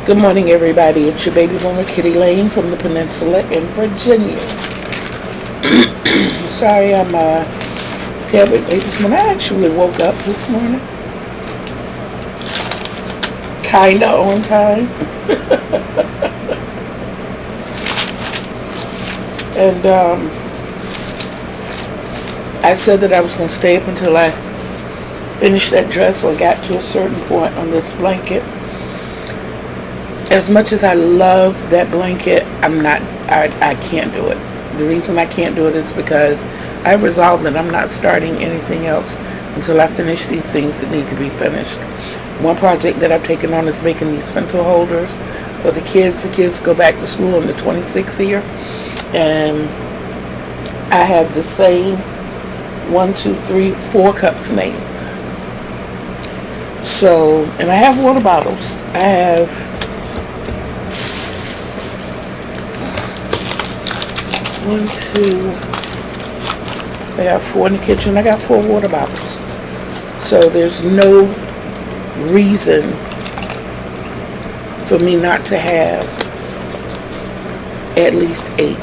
Good morning, everybody. It's your baby boomer, Kitty Lane, from the Peninsula in Virginia. Sorry I'm a tad bit late this morning. I actually woke up this morning. Kinda on time. And I said that I was going to stay up until I finished that dress or got to a certain point on this blanket. As much as I love that blanket, I can't do it. The reason I can't do it is because I've resolved that I'm not starting anything else until I finish these things that need to be finished. One project that I've taken on is making these pencil holders for the kids. The kids go back to school on the 26th here. And I have the same 4 cups made. So, and I have water bottles. I have 1, 2, I got 4 in the kitchen. I got 4 water bottles. So there's no reason for me not to have at least 8.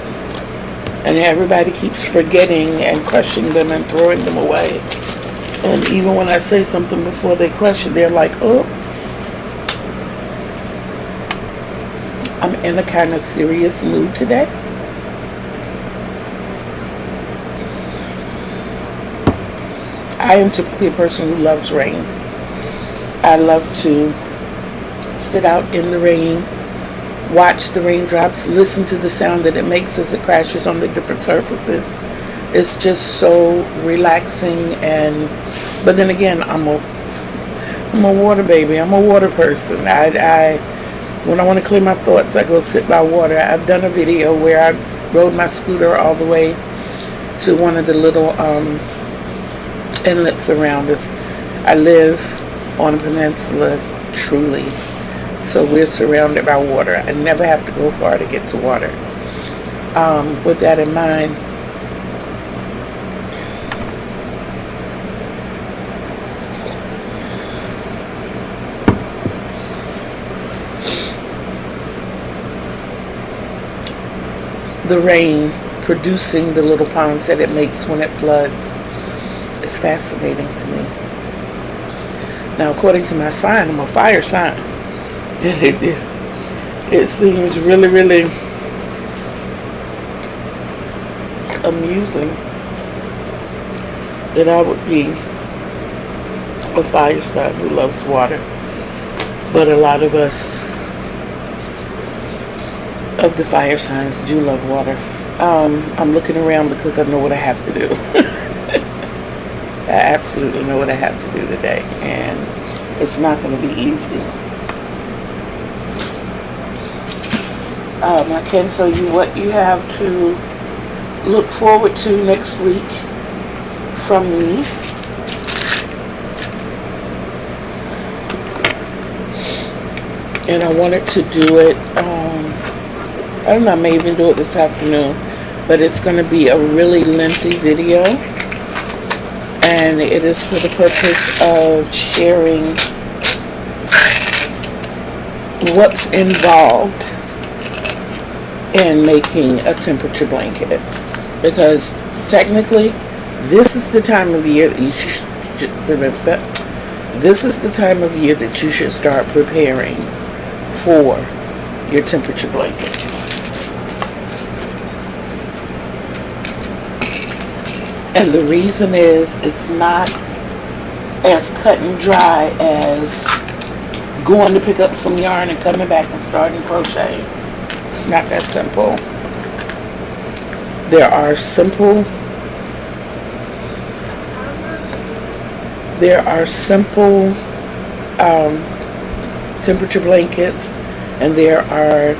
And everybody keeps forgetting and crushing them and throwing them away. And even when I say something before they crush it, they're like, oops. I'm in a kind of serious mood today. I am typically a person who loves rain. I love to sit out in the rain, watch the raindrops, listen to the sound that it makes as it crashes on the different surfaces. It's just so relaxing. But then again, I'm a water baby. I'm a water person. When I want to clear my thoughts, I go sit by water. I've done a video where I rode my scooter all the way to one of the little inlets around us. I live on a peninsula, truly. So we're surrounded by water. I never have to go far to get to water. With that in mind, the rain producing the little ponds that it makes when it floods is fascinating to me. Now, according to my sign, I'm a fire sign. It seems really, really amusing that I would be a fire sign who loves water. But a lot of us of the fire signs do love water. I'm looking around because I know what I have to do. I absolutely know what I have to do today, and it's not going to be easy. I can tell you what you have to look forward to next week from me. And I wanted to do it, I don't know, I may even do it this afternoon, but it's going to be a really lengthy video. And it is for the purpose of sharing what's involved in making a temperature blanket. Because technically, this is the time of year that you should start preparing for your temperature blanket. And the reason is, it's not as cut and dry as going to pick up some yarn and coming back and starting crochet. It's not that simple. There are simple temperature blankets, and there are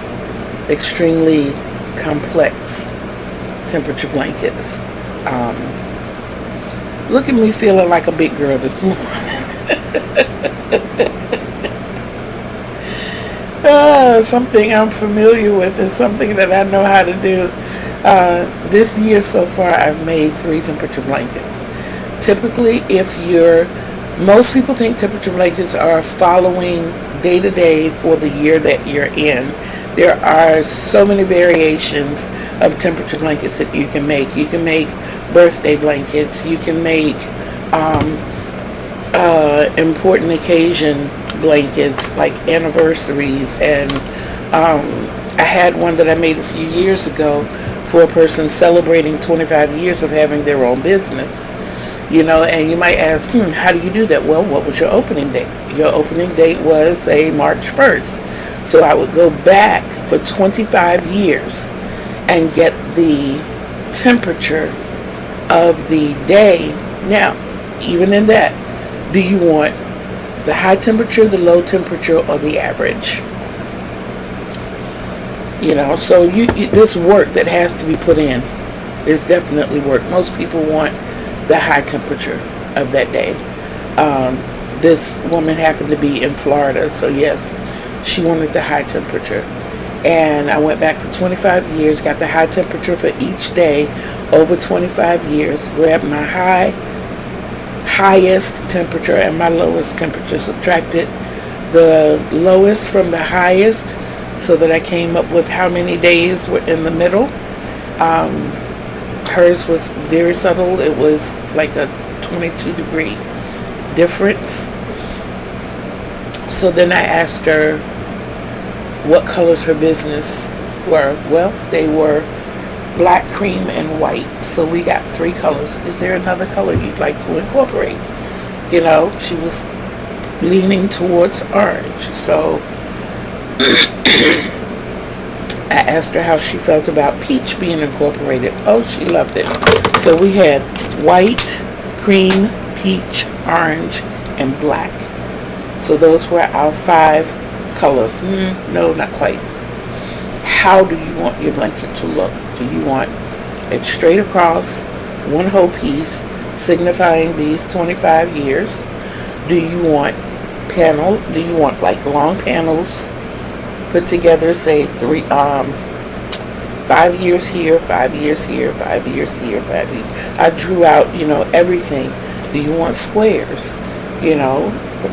extremely complex temperature blankets. Look at me feeling like a big girl this morning. Something I'm familiar with and something that I know how to do. This year so far, I've made 3 temperature blankets. Typically, most people think temperature blankets are following day to day for the year that you're in. There are so many variations of temperature blankets that you can make. You can make birthday blankets. You can make important occasion blankets like anniversaries. And I had one that I made a few years ago for a person celebrating 25 years of having their own business. You know, and you might ask, how do you do that? Well, what was your opening date? Your opening date was, say, March 1st. So I would go back for 25 years and get the temperature of the day. Now, even in that, do you want the high temperature, the low temperature, or the average? You know, so there's work that has to be put in. There's definitely work. Most people want the high temperature of that day. This woman happened to be in Florida, so yes, she wanted the high temperature. And I went back for 25 years, got the high temperature for each day over 25 years, grabbed my highest temperature and my lowest temperature, subtracted the lowest from the highest so that I came up with how many days were in the middle. Hers was very subtle. It was like a 22-degree difference. So then I asked her what colors her business were. Well, they were black, cream, and white. So we got 3 colors. Is there another color you'd like to incorporate? You know, she was leaning towards orange. So I asked her how she felt about peach being incorporated. Oh, she loved it. So we had white, cream, peach, orange, and black. So those were our 5 colors. No, not quite. How do you want your blanket to look? Do you want it straight across, one whole piece, signifying these 25 years? Do you want panel? Do you want like long panels put together, say 5 years here, 5 years here, 5 years here, 5 years? I drew out, everything. Do you want squares?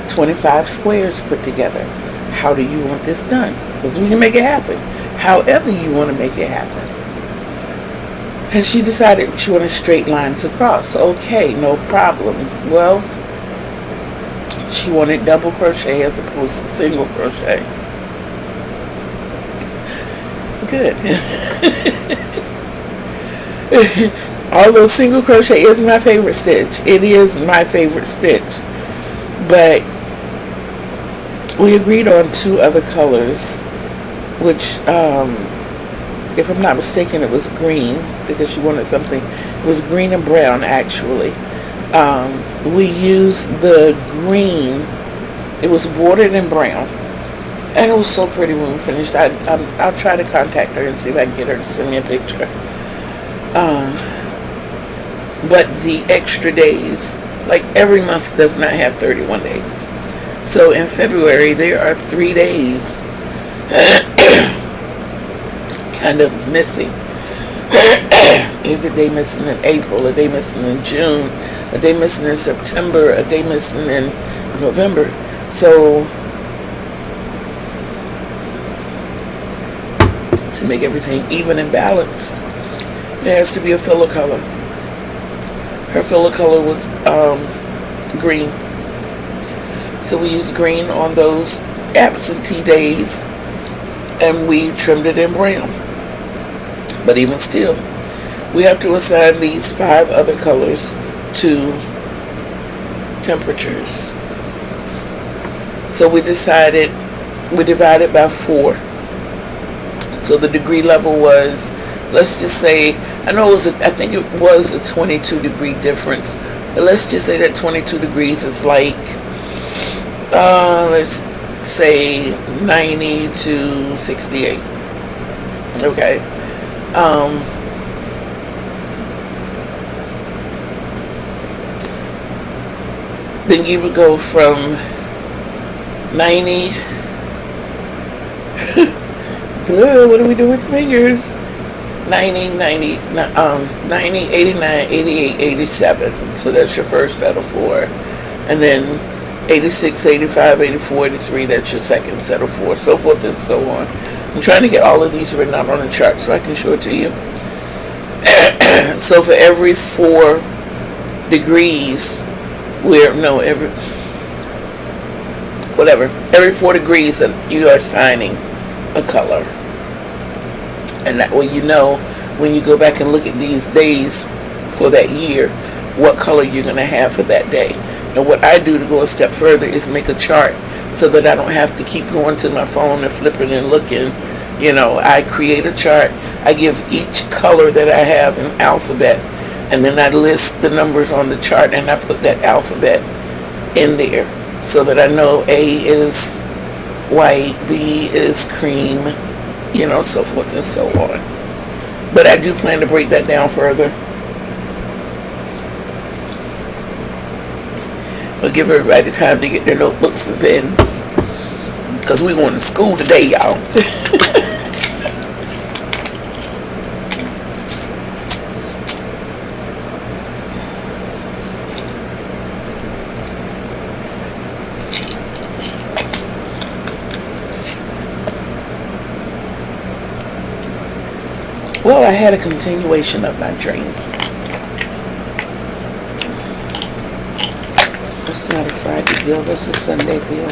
25 squares put together. How do you want this done? Because we can make it happen. However you want to make it happen. And she decided she wanted straight lines across. Okay, no problem. Well, she wanted double crochet as opposed to single crochet. Good. Although single crochet is my favorite stitch. It is my favorite stitch. But we agreed on 2 other colors, which, if I'm not mistaken, it was green, because she wanted something. It was green and brown, actually. We used the green. It was bordered in brown. And it was so pretty when we finished. I'll try to contact her and see if I can get her to send me a picture. But the extra days, like every month does not have 31 days. So in February, there are 3 days kind of missing. There's a day missing in April, a day missing in June, a day missing in September, a day missing in November. So to make everything even and balanced, there has to be a filler color. Her filler color was green. So we used green on those absentee days, and we trimmed it in brown. But even still, we have to assign these 5 other colors to temperatures. So we divided by 4. So the degree level was, let's just say, I think it was a 22-degree difference. But let's just say that 22 degrees is like, let's say 90 to 68. Okay. Then you would go from 90. What do we do with fingers? 90, 89, 88, 87. So that's your first set of 4. And then 86, 85, 84, 83. That's your second set of 4, so forth and so on. I'm trying to get all of these written out on the chart so I can show it to you. So for every 4 degrees, every 4 degrees that you are assigning a color. And that way you know when you go back and look at these days for that year, what color you're going to have for that day. And what I do to go a step further is make a chart so that I don't have to keep going to my phone and flipping and looking. I create a chart. I give each color that I have an alphabet, and then I list the numbers on the chart, and I put that alphabet in there so that I know A is white, B is cream, so forth and so on. But I do plan to break that down further. We'll give everybody time to get their notebooks and pens, because we're going to school today, y'all. Well, I had a continuation of my dream. It's not a Friday bill, that's a Sunday bill.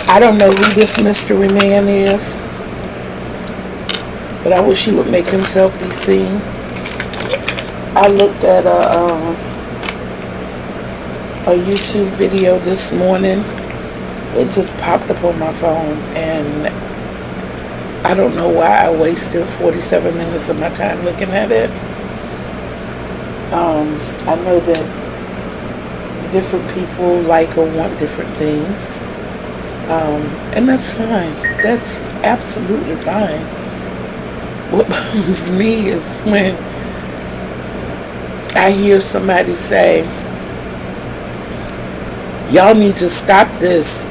I don't know who this mystery man is, but I wish he would make himself be seen. I looked at a YouTube video this morning. It just popped up on my phone, and I don't know why I wasted 47 minutes of my time looking at it. I know that different people like or want different things, and that's fine. That's absolutely fine. What bothers me is when I hear somebody say, y'all need to stop this.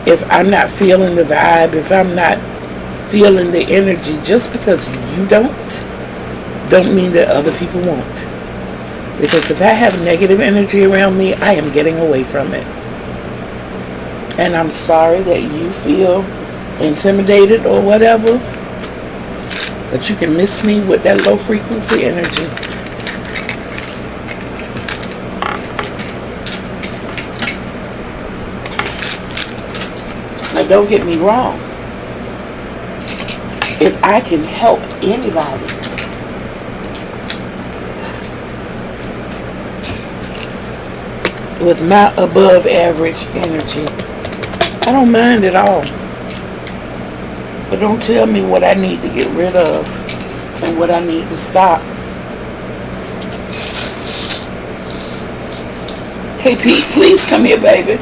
If I'm not feeling the vibe, if I'm not feeling the energy, just because you don't mean that other people won't. Because if I have negative energy around me, I am getting away from it. And I'm sorry that you feel intimidated or whatever, but you can miss me with that low frequency energy. Now don't get me wrong. If I can help anybody with my above average energy, I don't mind at all. But don't tell me what I need to get rid of and what I need to stop. Hey Pete, please come here, baby.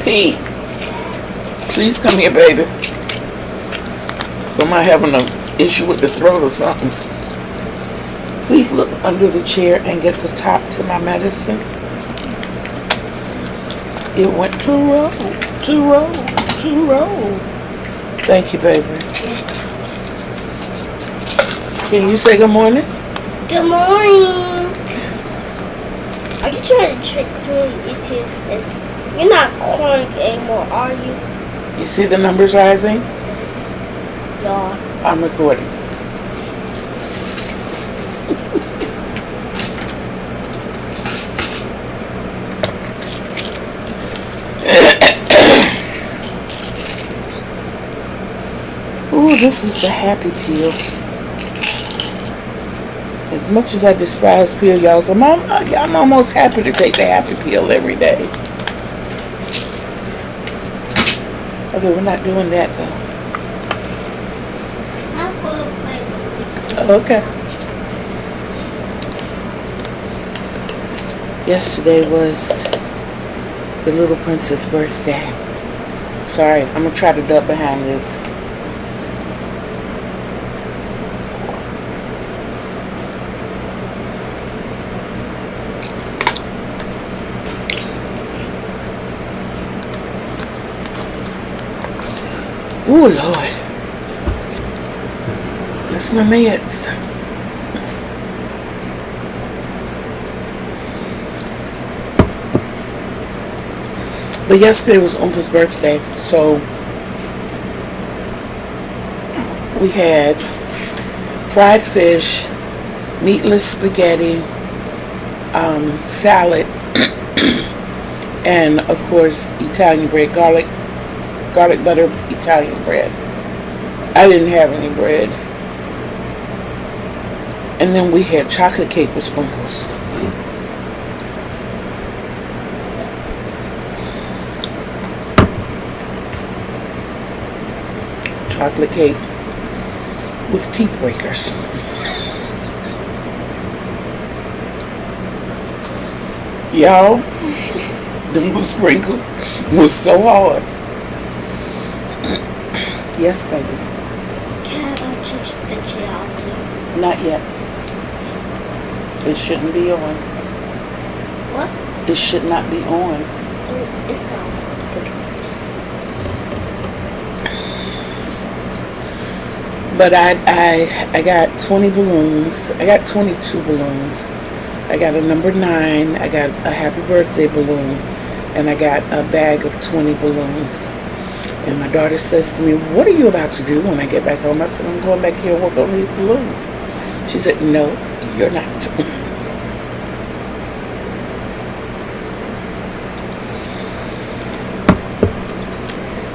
Pete, please come here, baby. Am I having an issue with the throat or something? Please look under the chair and get the top to my medicine. It went to roll. Thank you, baby. Can you say good morning? Good morning. Are you trying to trick me into this? You're not crying anymore, are you? You see the numbers rising? Yes. Yeah. I'm recording. Ooh, this is the happy peel. As much as I despise peel, y'all, I'm almost happy to take the happy peel every day. Okay, we're not doing that though. I'll go play. Oh, okay. Yesterday was the little princess' birthday. Sorry, I'm gonna try to duck behind this. Oh Lord. That's my meds. But yesterday was Umpa's birthday, so we had fried fish, meatless spaghetti, salad, and of course Italian bread, garlic butter Italian bread. I didn't have any bread. And then we had chocolate cake with sprinkles. Chocolate cake with teeth breakers. Y'all, them sprinkles was so hard. Yes, baby. Can I touch the G.R.O.W? Not yet. It shouldn't be on. What? It should not be on. Oh, it's not. But I got 20 balloons. I got 22 balloons. I got a number 9. I got a happy birthday balloon. And I got a bag of 20 balloons. And my daughter says to me, "What are you about to do when I get back home?" I said, "I'm going back here and work on these balloons." She said, "No, you're not."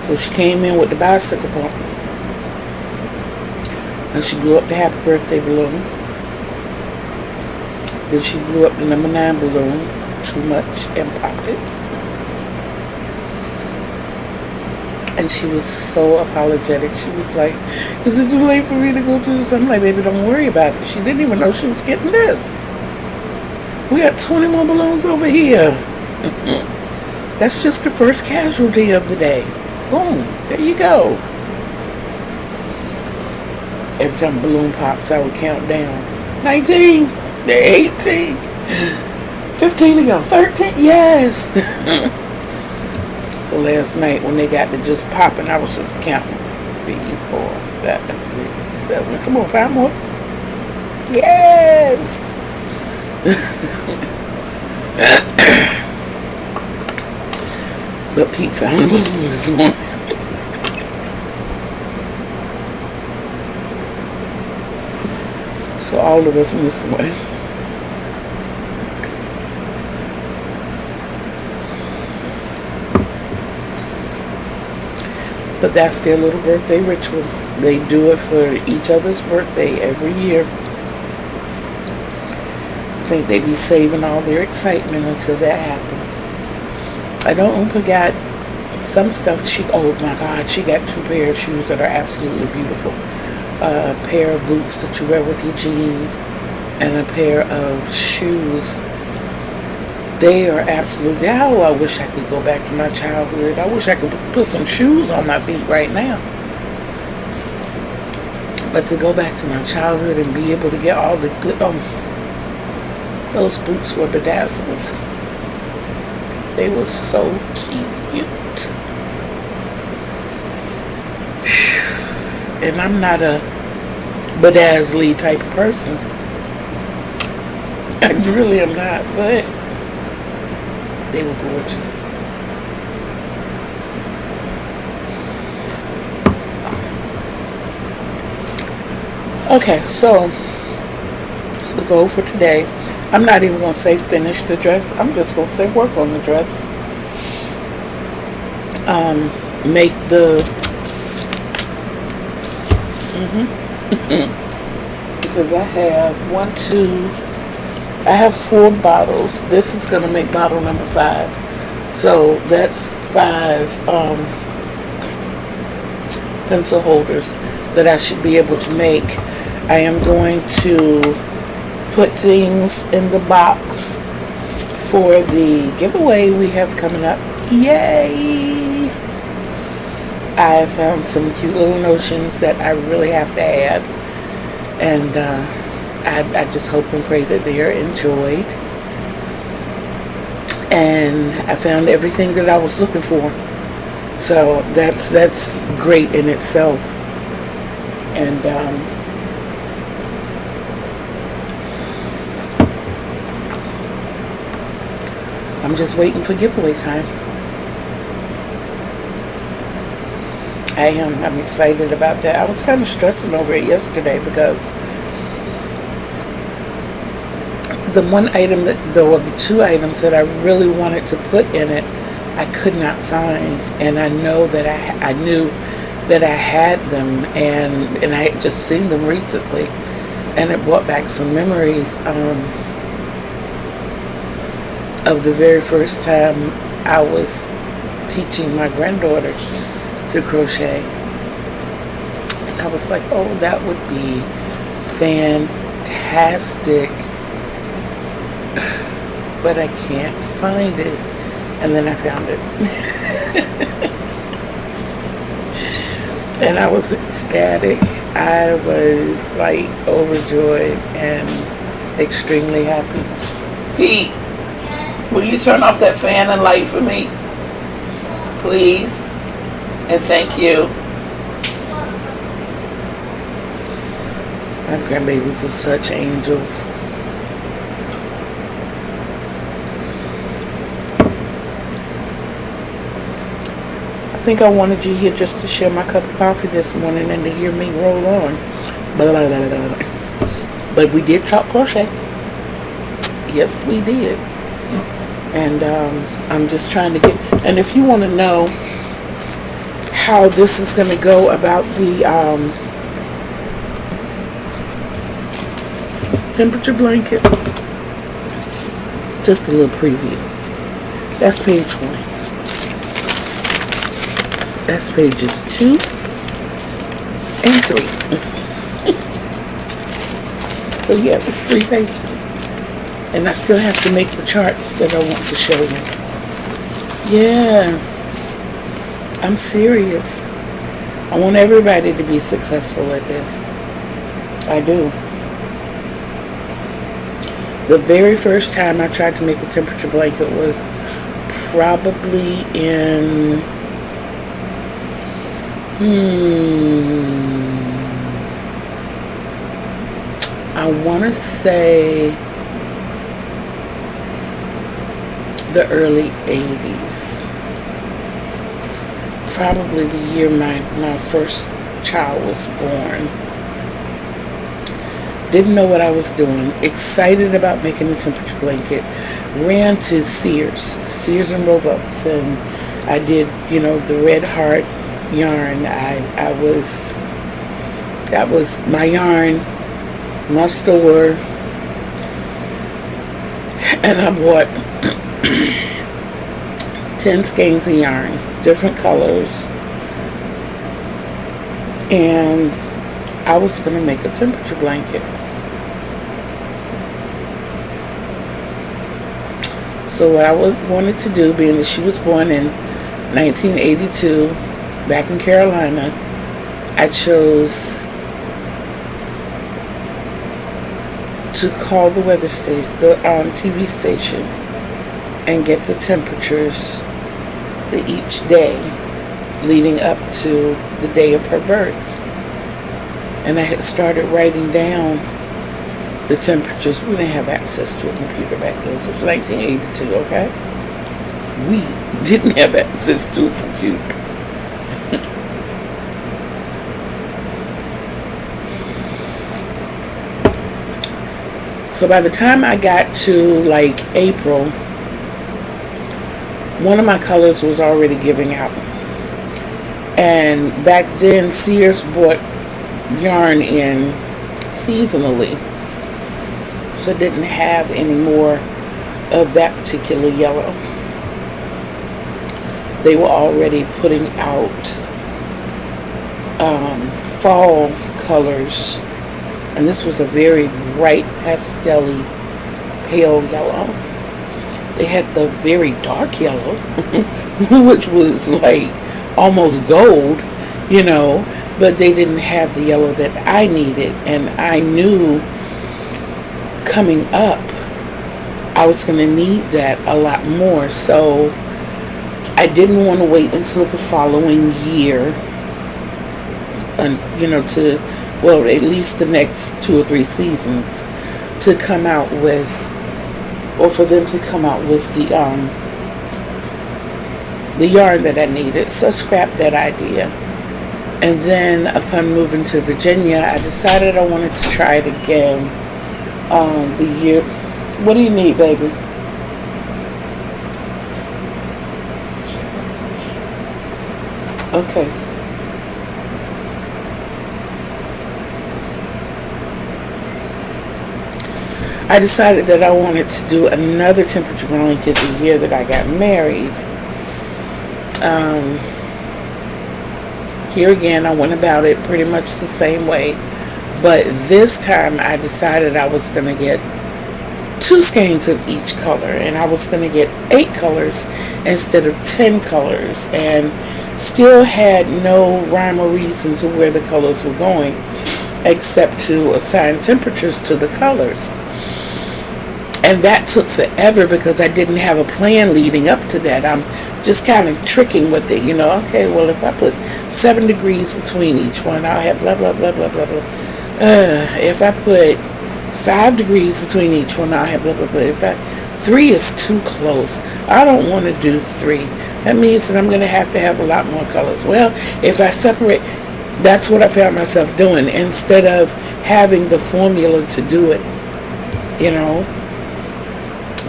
So she came in with the bicycle pump. And she blew up the happy birthday balloon. Then she blew up the number 9 balloon too much and popped it. And she was so apologetic. She was like, "Is it too late for me to go to this?" I'm like, "Baby, don't worry about it." She didn't even know she was getting this. We got 20 more balloons over here. That's just the first casualty of the day. Boom. There you go. Every time a balloon pops, I would count down. 19. 18. 15 to go. 13. Yes. So last night when they got to just popping, I was just counting. 3, 4, 5, 6, 7. Come on, 5 more. Yes. But Pete found a balloon this morning. So all of us missed one. But that's their little birthday ritual. They do it for each other's birthday every year. I think they be saving all their excitement until that happens. I know Oompa got some stuff. Oh my God, she got 2 pairs of shoes that are absolutely beautiful. A pair of boots that you wear with your jeans and a pair of shoes. They are absolutely, oh, I wish I could go back to my childhood. I wish I could put some shoes on my feet right now. But to go back to my childhood and be able to get all the those boots were bedazzled. They were so cute. And I'm not a bedazzly type of person. I really am not, but they were gorgeous. Okay, so the goal for today, I'm not even going to say finish the dress. I'm just going to say work on the dress. Make the because I have 4 bottles. This is going to make bottle number 5. So that's 5 pencil holders that I should be able to make. I am going to put things in the box for the giveaway we have coming up. Yay! I found some cute little notions that I really have to add, and I just hope and pray that they are enjoyed. And I found everything that I was looking for, so that's great in itself. And I'm just waiting for giveaway time. I am. I'm excited about that. I was kind of stressing over it yesterday because the one item the two items that I really wanted to put in it, I could not find, and I know that I knew that I had them, and I had just seen them recently, and it brought back some memories of the very first time I was teaching my granddaughter to crochet. And I was like, oh, that would be fantastic, but I can't find it. And then I found it. And I was ecstatic. I was like overjoyed and extremely happy. Pete, will you turn off that fan and light for me? Please. And thank you. My grandbabies are such angels. I think I wanted you here just to share my cup of coffee this morning and to hear me roll on. Blah, blah, blah, blah. But we did chop crochet. Yes, we did. And I'm just trying to get... And if you want to know how this is going to go about the temperature blanket, just a little preview. That's page 1. That's pages 2 and 3. So yeah, it's 3 pages. And I still have to make the charts that I want to show you. Yeah. I'm serious. I want everybody to be successful at this. I do. The very first time I tried to make a temperature blanket was probably in... I want to say the early 80s. Probably the year my first child was born. Didn't know what I was doing. Excited about making a temperature blanket. Ran to Sears and Roebuck's, and I did, the Red Heart yarn. That was my yarn, my store, and I bought 10 skeins of yarn, different colors, and I was going to make a temperature blanket. So what I wanted to do, being that she was born in 1982 back in Carolina, I chose to call the weather station, the TV station, and get the temperatures for each day leading up to the day of her birth. And I had started writing down the temperatures. We didn't have access to a computer back then, so it was 1982, okay? We didn't have access to a computer. So by the time I got to like April, one of my colors was already giving out. And back then, Sears bought yarn in seasonally, so didn't have any more of that particular yellow. They were already putting out fall colors, and this was a very bright pastel-y pale yellow. They had the very dark yellow, which was like almost gold, but they didn't have the yellow that I needed. And I knew coming up I was going to need that a lot more. So I didn't want to wait until the following year, and at least the next 2 or 3 seasons to come out with, or for them to come out with the the yarn that I needed, so scrapped that idea. And then upon moving to Virginia, I decided I wanted to try it again. The year, what do you need, baby? Okay. I decided that I wanted to do another temperature blanket the year that I got married. Here again, I went about it pretty much the same way, but this time I decided I was going to get 2 skeins of each color, and I was going to get 8 colors instead of 10 colors, and still had no rhyme or reason to where the colors were going except to assign temperatures to the colors. And that took forever because I didn't have a plan leading up to that. I'm just kind of tricking with it, Okay, well, if I put 7 degrees between each one, I'll have blah, blah, blah, blah, blah, blah. If I put 5 degrees between each one, I'll have blah, blah, blah. 3 is too close. I don't want to do 3. That means that I'm going to have a lot more colors. Well, if I separate, that's what I found myself doing instead of having the formula to do it,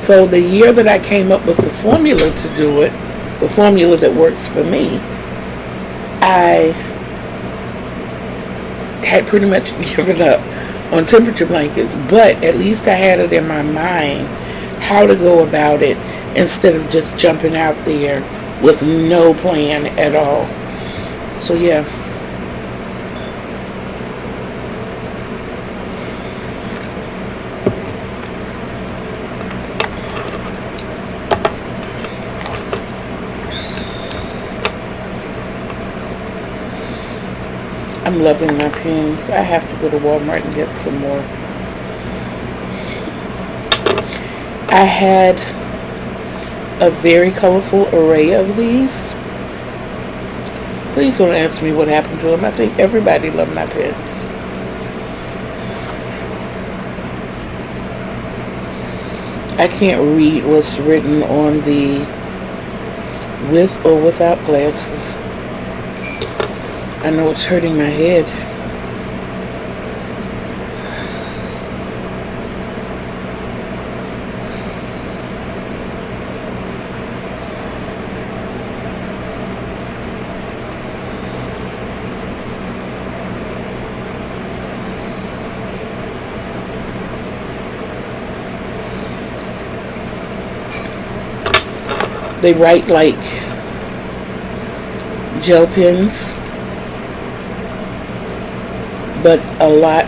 So the year that I came up with the formula to do it, the formula that works for me, I had pretty much given up on temperature blankets, but at least I had it in my mind how to go about it instead of just jumping out there with no plan at all. So yeah. I'm loving my pins. I have to go to Walmart and get some more. I had a very colorful array of these. Please don't ask me what happened to them. I think everybody loved my pins. I can't read what's written on the with or without glasses. I know it's hurting my head. They write like gel pens, but a lot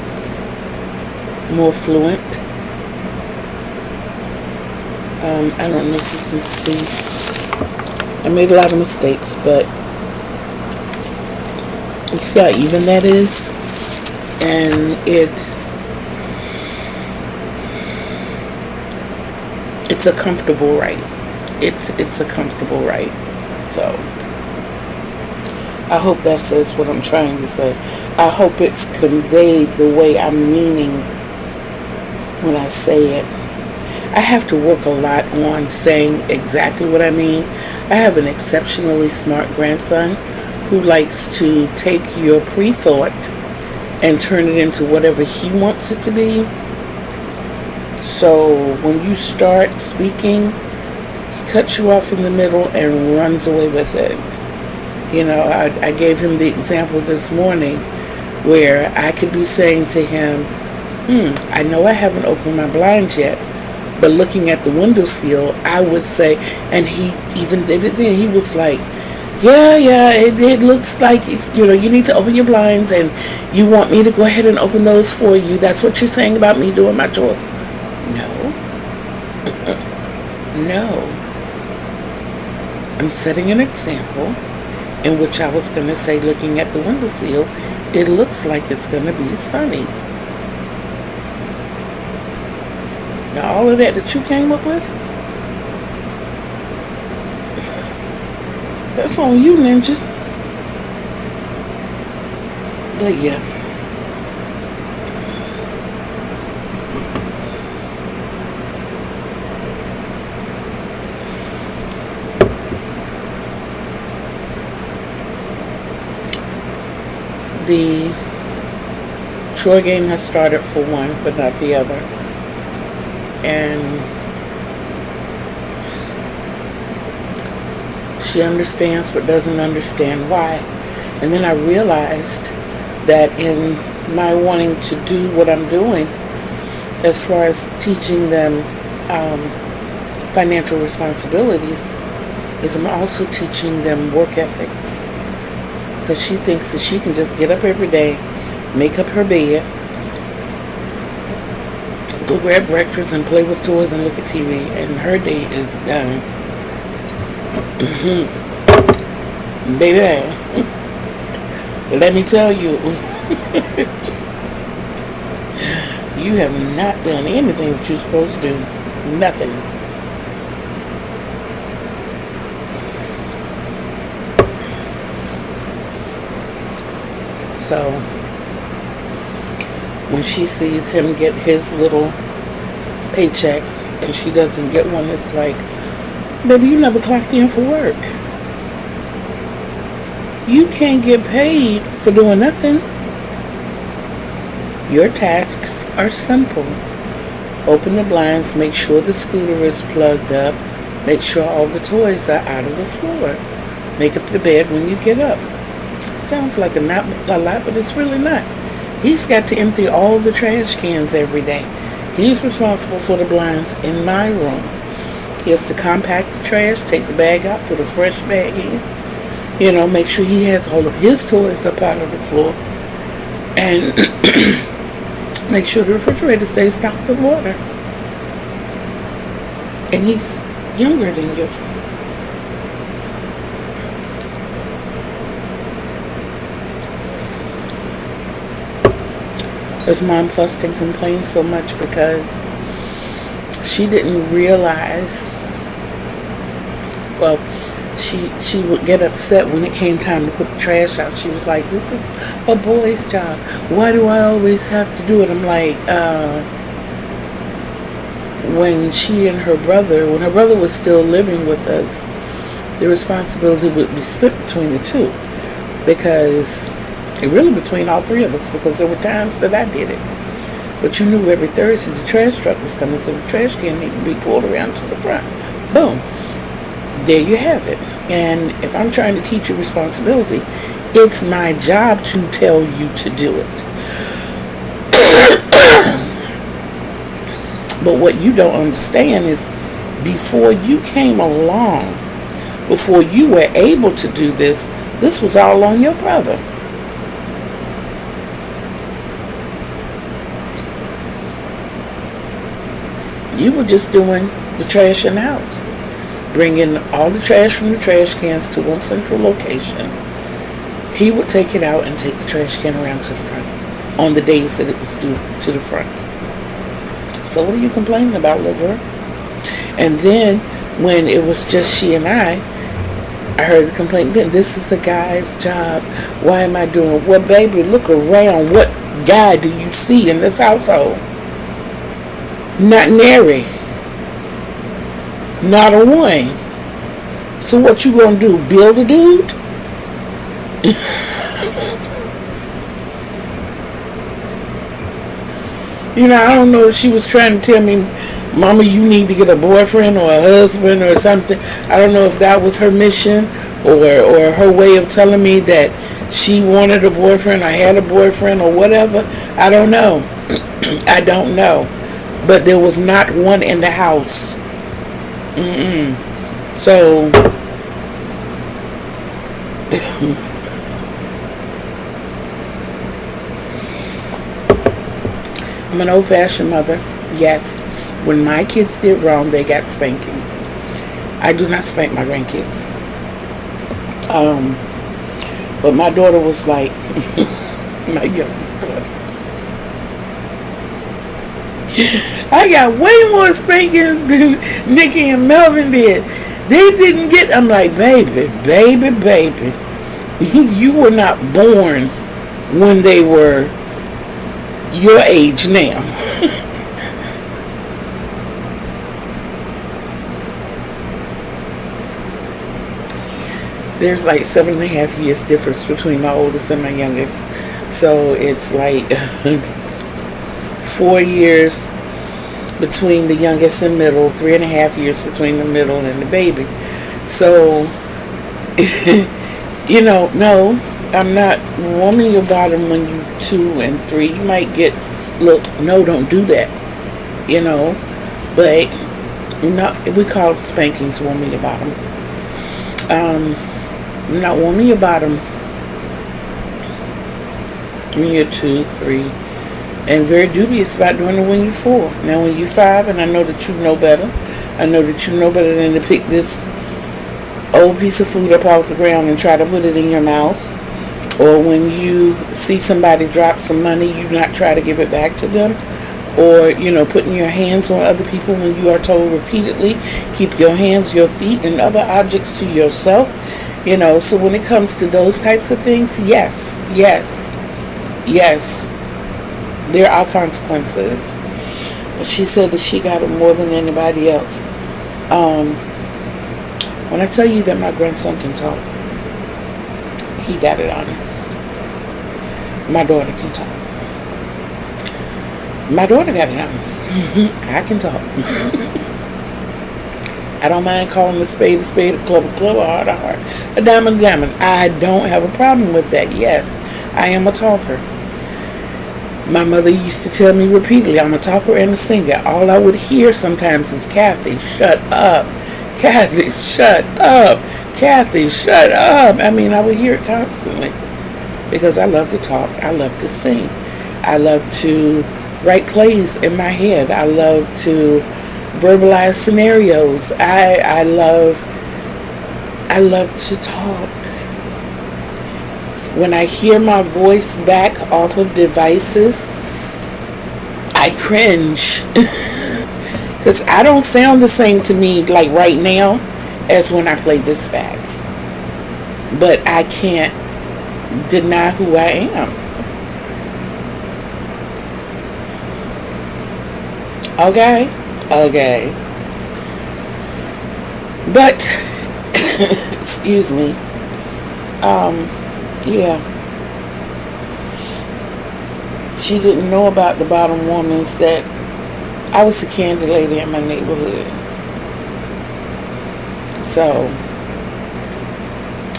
more fluent. I don't know if you can see. I made a lot of mistakes, but you see how even that is? And it's a comfortable write. It's a comfortable write. So I hope that says what I'm trying to say. I hope it's conveyed the way I'm meaning when I say it. I have to work a lot on saying exactly what I mean. I have an exceptionally smart grandson who likes to take your pre-thought and turn it into whatever he wants it to be. So when you start speaking, he cuts you off in the middle and runs away with it. I gave him the example this morning where I could be saying to him, I know I haven't opened my blinds yet, but looking at the windowsill, I would say, and he even did it then, he was like, yeah, it looks like, you need to open your blinds, and you want me to go ahead and open those for you. That's what you're saying about me doing my chores. No. I'm setting an example in which I was going to say, looking at the windowsill, it looks like it's going to be sunny. Now, all of that you came up with, that's on you, Ninja. But yeah. The chore game has started for one, but not the other. And she understands but doesn't understand why. And then I realized that in my wanting to do what I'm doing, as far as teaching them financial responsibilities, is I'm also teaching them work ethics. Because she thinks that she can just get up every day, make up her bed, go grab breakfast and play with toys and look at TV, and her day is done. Baby, let me tell you, you have not done anything that you're supposed to do. Nothing. So when she sees him get his little paycheck and she doesn't get one, it's like, baby, you never clocked in for work. You can't get paid for doing nothing. Your tasks are simple. Open the blinds, make sure the scooter is plugged up, make sure all the toys are out of the floor. Make up the bed when you get up. Sounds like a lot, but it's really not. He's got to empty all the trash cans every day. He's responsible for the blinds in my room. He has to compact the trash, take the bag out, put a fresh bag in. Make sure he has all of his toys up out of the floor. And make sure the refrigerator stays stocked with water. And he's younger than you. His mom fussed and complained so much because she didn't realize, well, she would get upset when it came time to put the trash out. She was like, this is a boy's job. Why do I always have to do it? I'm like, when her brother was still living with us, the responsibility would be split between the two. Because really between all three of us, because there were times that I did it. But you knew every Thursday the trash truck was coming, so the trash can needed to be pulled around to the front. Boom. There you have it. And if I'm trying to teach you responsibility, it's my job to tell you to do it. But what you don't understand is before you came along, before you were able to do this was all on your brother. You were just doing the trash in the house. Bringing all the trash from the trash cans to one central location. He would take it out and take the trash can around to the front on the days that it was due to the front. So what are you complaining about, little girl? And then when it was just she and I heard the complaint, then this is a guy's job. Why am I doing it? Well, baby, look around. What guy do you see in this household? Not nary. Not a one. So what you gonna do? Build a dude? I don't know if she was trying to tell me, Mama, you need to get a boyfriend or a husband or something. I don't know if that was her mission or her way of telling me that she wanted a boyfriend or had a boyfriend or whatever. I don't know. I don't know. But there was not one in the house. So I'm an old-fashioned mother. Yes, when my kids did wrong, they got spankings. I do not spank my grandkids. But my daughter was like my youngest daughter. I got way more spankings than Nikki and Melvin did. They didn't get, I'm like, baby, you were not born when they were your age now. There's like 7.5 years difference between my oldest and my youngest. So it's like 4 years between the youngest and middle, 3.5 years between the middle and the baby. So, no, I'm not warming your bottom when you 2 and 3. You might get, look, no, don't do that, but not, we call it spankings, warming your bottoms. I'm not warming your bottom when you're 2, 3, and very dubious about doing it when you're 4. Now, when you're 5, and I know that you know better, than to pick this old piece of food up off the ground and try to put it in your mouth, or when you see somebody drop some money, you not try to give it back to them, or putting your hands on other people when you are told repeatedly, keep your hands, your feet, and other objects to yourself. So when it comes to those types of things, yes, there are consequences. But she said that she got it more than anybody else. When I tell you that my grandson can talk, he got it honest. My daughter can talk. My daughter got it honest. I can talk. I don't mind calling a spade, a club, a heart, a heart, a diamond, a diamond. I don't have a problem with that. Yes, I am a talker. My mother used to tell me repeatedly, I'm a talker and a singer. All I would hear sometimes is, Kathy, shut up. Kathy, shut up. Kathy, shut up. I mean, I would hear it constantly because I love to talk. I love to sing. I love to write plays in my head. I love to verbalize scenarios. I love to talk. When I hear my voice back off of devices, I cringe. Because I don't sound the same to me like right now as when I play this back. But I can't deny who I am. Okay. But, excuse me. Yeah. She didn't know about the bottom warmings that I was the candy lady in my neighborhood. So,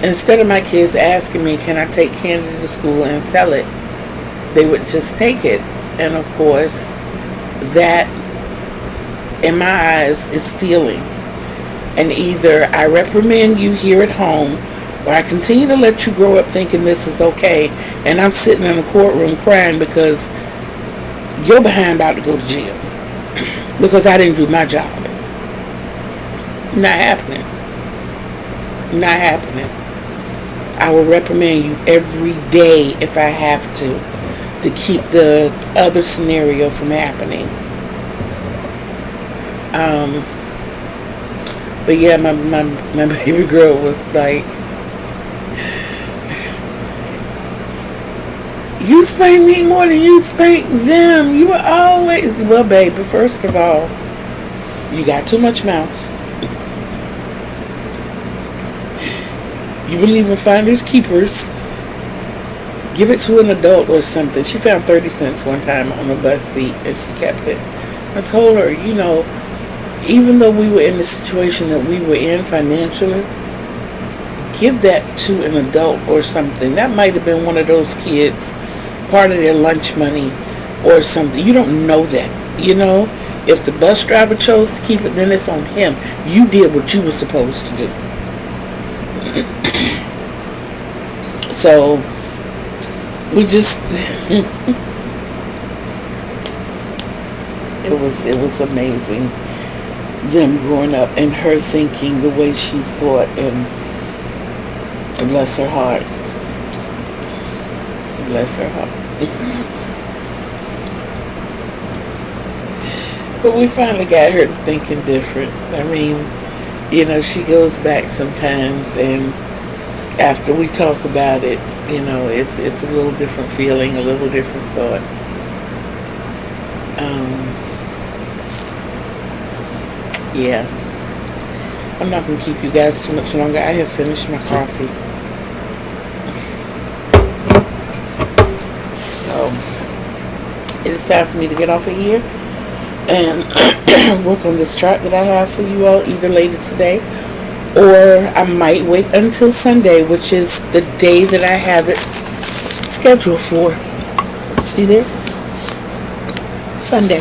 instead of my kids asking me, can I take candy to school and sell it, they would just take it. And of course, that, in my eyes, is stealing. And either I reprimand you here at home, or I continue to let you grow up thinking this is okay, and I'm sitting in a courtroom crying because you're behind about to go to jail because I didn't do my job. Not happening. I will reprimand you every day if I have to keep the other scenario from happening. But yeah, my baby girl was like, you spank me more than you spank them. You were always... Well, baby, first of all, you got too much mouth. You believe in finders keepers. Give it to an adult or something. She found 30 cents one time on a bus seat and she kept it. I told her, even though we were in the situation that we were in financially, give that to an adult or something. That might have been one of those kids, part of their lunch money or something. You don't know that. If the bus driver chose to keep it, then it's on him. You did what you were supposed to do. So we just it was amazing, them growing up and her thinking the way she thought, and bless her heart. But we finally got her thinking different. I mean, she goes back sometimes, and after we talk about it, it's a little different feeling, a little different thought. Yeah. I'm not going to keep you guys too much longer. I have finished my coffee. it is time for me to get off of here and work on this chart that I have for you all either later today, or I might wait until Sunday, which is the day that I have it scheduled for. See there? Sunday.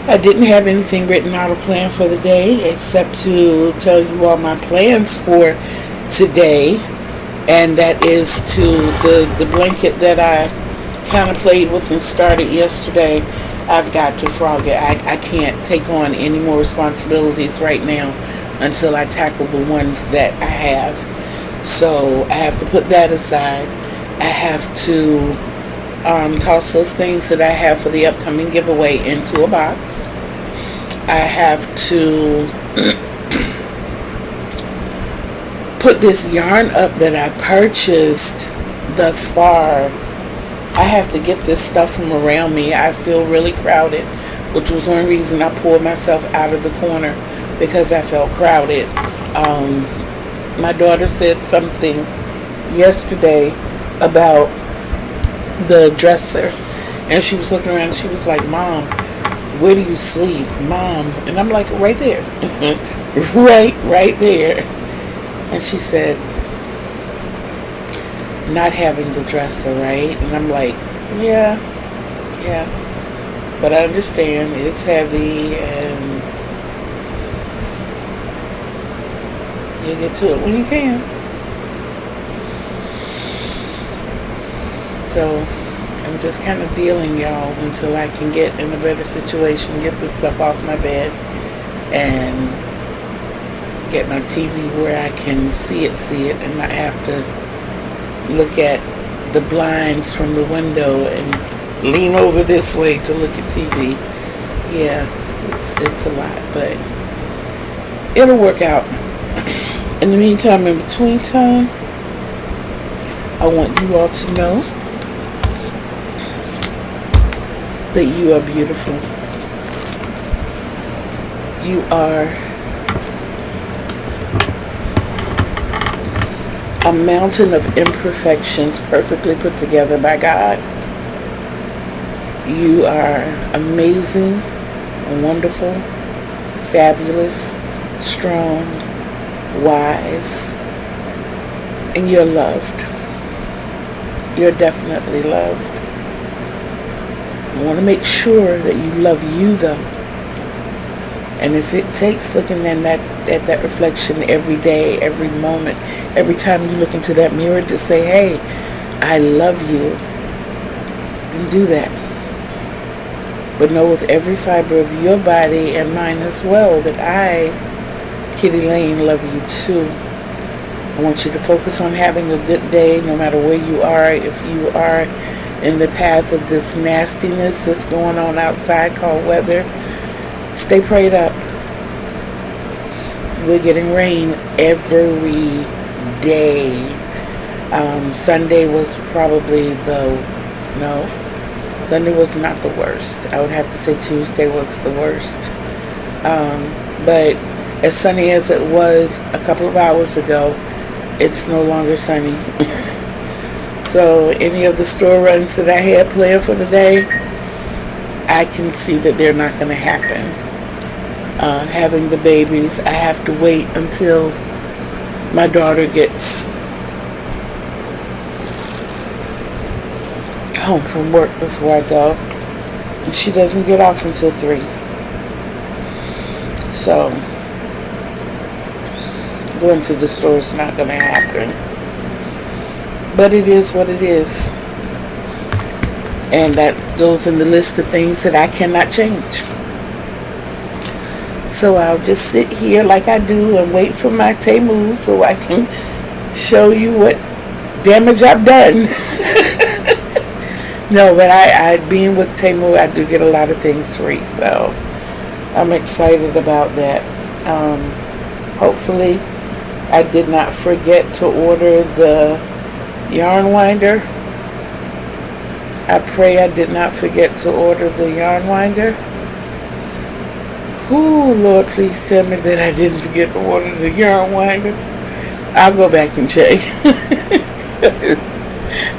I didn't have anything written out or planned for the day except to tell you all my plans for today, and that is to the blanket that I kind of played with and started yesterday. I've got to frog it. I can't take on any more responsibilities right now until I tackle the ones that I have. So I have to put that aside. I have to toss those things that I have for the upcoming giveaway into a box. I have to put this yarn up that I purchased thus far. I have to get this stuff from around me. I feel really crowded, which was one reason I pulled myself out of the corner, because I felt crowded. My daughter said something yesterday about the dresser, and she was looking around and she was like, "Mom, where do you sleep, Mom?" And I'm like, "Right there." right there. And she said, "Not having the dresser, right?" And I'm like, yeah, but I understand it's heavy and you get to it when you can. So I'm just kind of dealing, y'all, until I can get in a better situation, get this stuff off my bed, and get my TV where I can see it, and not have to look at the blinds from the window and lean over this way to look at TV. Yeah, it's a lot, but it'll work out. In the meantime, in between time, I want you all to know that you are beautiful. You are a mountain of imperfections perfectly put together by God. You are amazing, wonderful, fabulous, strong, wise, and you're loved. You're definitely loved. I want to make sure that you love you, though. And if it takes looking at that reflection every day, every moment, every time you look into that mirror to say, "Hey, I love you," then do that. But know with every fiber of your body and mine as well that I, Kitty Lane, love you too. I want you to focus on having a good day no matter where you are. If you are in the path of this nastiness that's going on outside called weather, stay prayed up. We're getting rain every day. Sunday was probably Sunday was not the worst. I would have to say Tuesday was the worst. But as sunny as it was a couple of hours ago, it's no longer sunny. So any of the store runs that I had planned for the day, I can see that they're not going to happen. Having the babies, I have to wait until my daughter gets home from work before I go. And she doesn't get off until 3. So going to the store is not going to happen. But it is what it is. And that goes in the list of things that I cannot change. So I'll just sit here like I do and wait for my Temu so I can show you what damage I've done. No, but I being with Temu, I do get a lot of things free. So I'm excited about that. Hopefully I did not forget to order the yarn winder. I pray I did not forget to order the yarn winder. Ooh, Lord, please tell me that I didn't forget to order the yarn winder. I'll go back and check.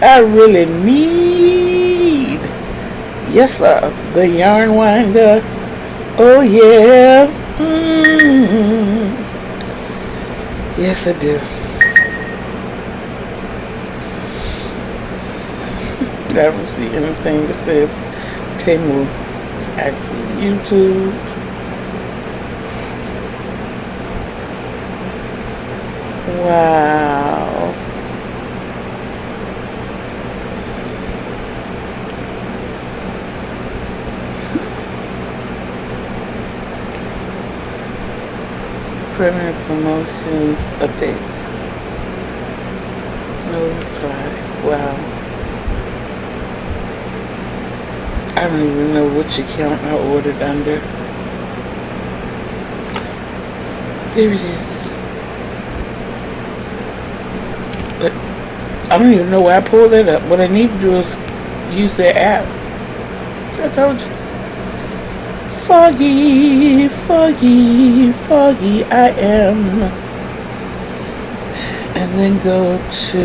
I really need, yes sir, the yarn winder. Oh yeah. Yes I do. I don't see anything that says Temu. I see YouTube. Wow. Premier promotions updates. No reply. Wow. I don't even know which account I ordered under. There it is. But I don't even know why I pulled it up. What I need to do is use their app. I told you. Foggy, foggy, foggy I am. And then go to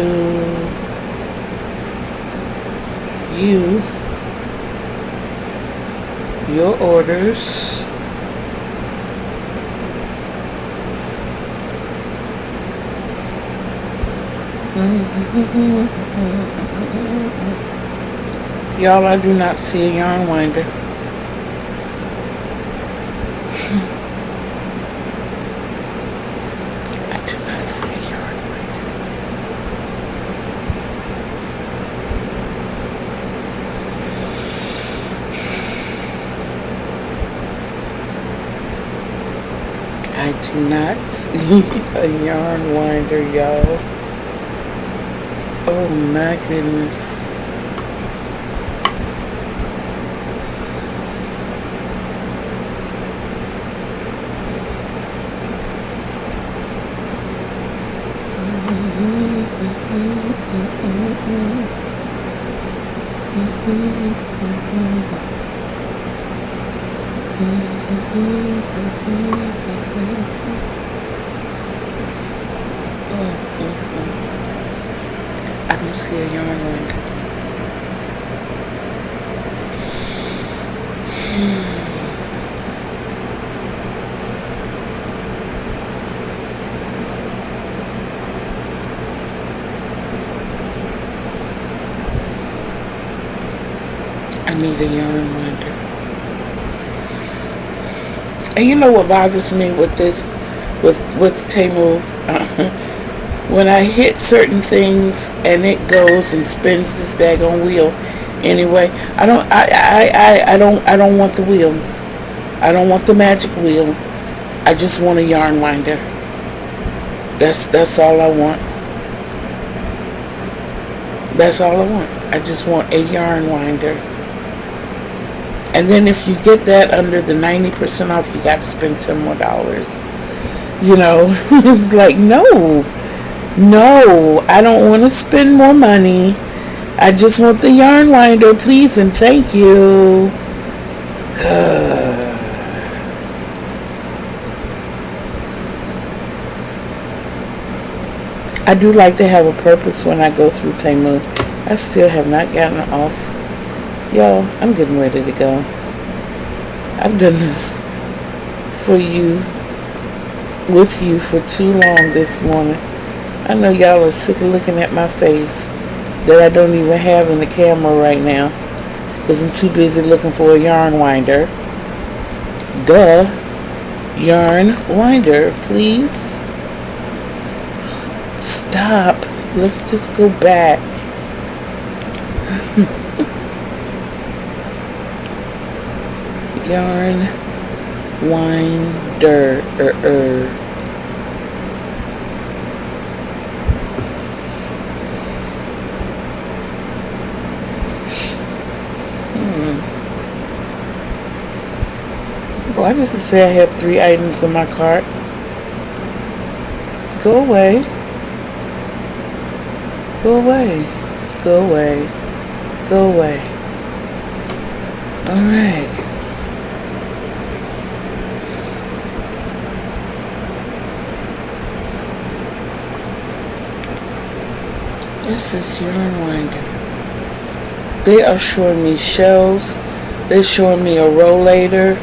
your orders. Y'all, I do not see a yarn winder. I do not see a yarn winder. I do not see a yarn winder, y'all. Oh my goodness. I don't see a yarn winder. I need a yarn winder. And you know what bothers me with this, with Temu? When I hit certain things and it goes and spins this daggone wheel. Anyway, I don't want the wheel. I don't want the magic wheel. I just want a yarn winder. That's all I want. That's all I want. I just want a yarn winder. And then if you get that under the 90% off, you got to spend $10 more. You know, it's like, no, I don't want to spend more money. I just want the yarn winder, please and thank you. I do like to have a purpose when I go through Temu. I still have not gotten off. Y'all, I'm getting ready to go. I've done this for you, with you for too long this morning. I know y'all are sick of looking at my face that I don't even have in the camera right now because I'm too busy looking for a yarn winder. Duh. Yarn winder, please. Stop. Let's just go back. Yarn winder. Why does it say I have 3 items in my cart? Go away. Go away. Go away. Go away. Alright. This is yarn winder. They are showing me shells. They're showing me a rollator.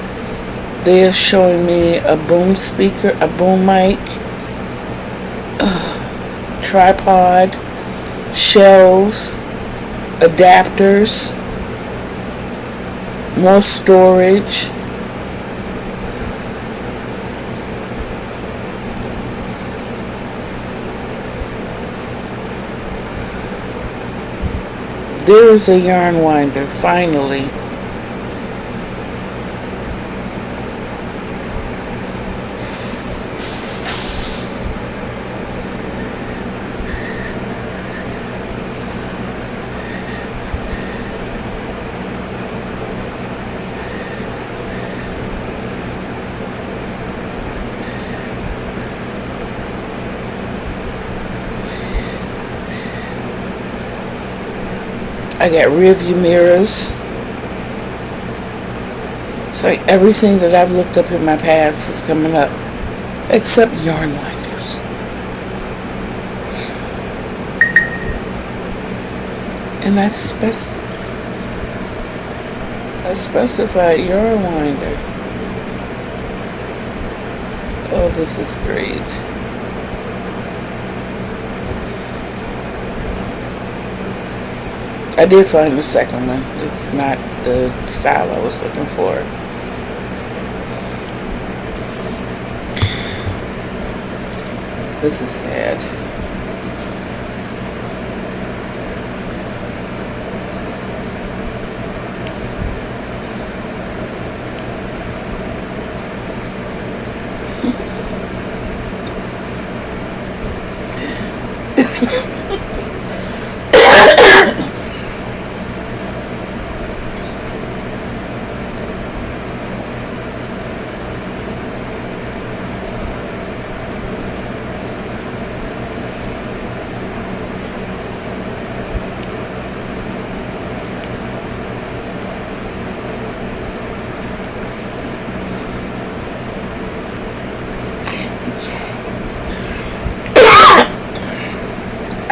They're showing me a boom speaker, a boom mic, tripod, shells, adapters, more storage. There is a yarn winder, finally. I got rear view mirrors. It's like everything that I've looked up in my past is coming up, except yarn winders. And I specified yarn winder. Oh, this is great. I did find the second one. It's not the style I was looking for. This is sad.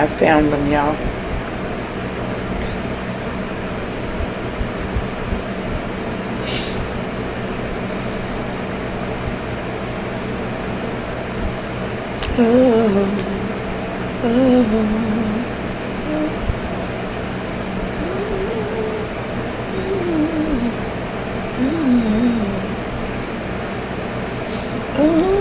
I found them, y'all. Oh.